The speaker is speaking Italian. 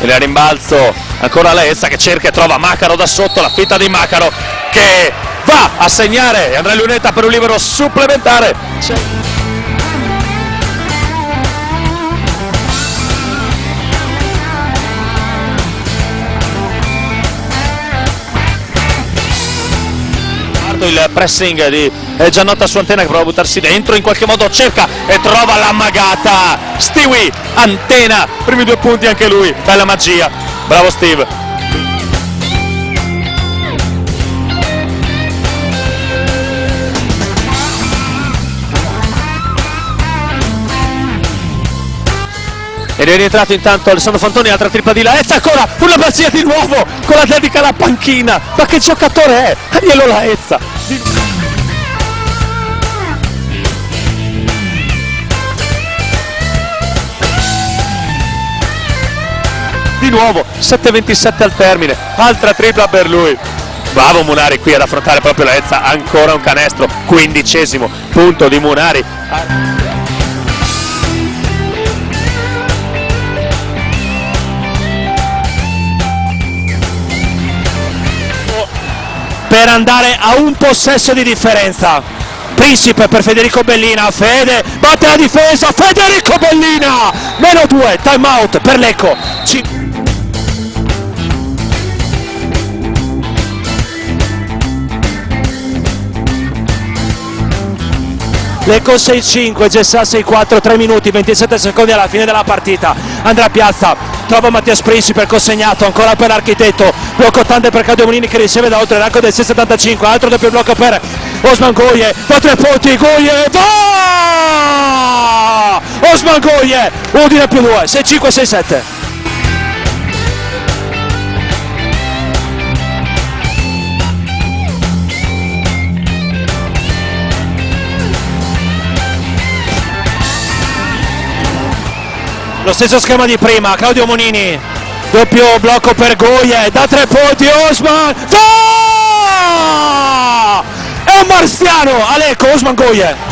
il rimbalzo, ancora Lezza che cerca e trova Macaro da sotto, la finta di Macaro che va a segnare, Andrea Lunetta per un libero supplementare. Il pressing di Giannotta su Antena che prova a buttarsi dentro, in qualche modo cerca e trova la magata. Stewie Antena, primi 2 punti anche lui, bella magia, bravo Steve. Ed è rientrato intanto Alessandro Fantoni, altra tripla di Laezza, ancora una pazzia di nuovo con la dedica alla panchina. Ma che giocatore è? Aniello Laezza. Di nuovo 7:27 al termine, altra tripla per lui. Bravo Munari qui ad affrontare proprio Laezza, ancora un canestro, 15° punto di Munari. Per andare a un possesso di differenza. Principe per Federico Bellina, Fede batte la difesa, Federico Bellina, -2, time out per Lecco. Lecco 6-5, Gessà 6-4, 3 minuti, 27 secondi alla fine della partita. Andrea Piazza trova Mattias Principe, consegnato ancora per Architetto, blocco tante per Claudio Molini che riceve da oltre l'arco del 6,75, altro doppio blocco per Osman Goye, da 3 punti, Goye, va! Osman Goye, Udine +2, 6-5, 6-7. Lo stesso schema di prima, Claudio Monini, doppio blocco per Goye, da 3 punti Osman, va! È un marziano, Lecco, Osman Goye.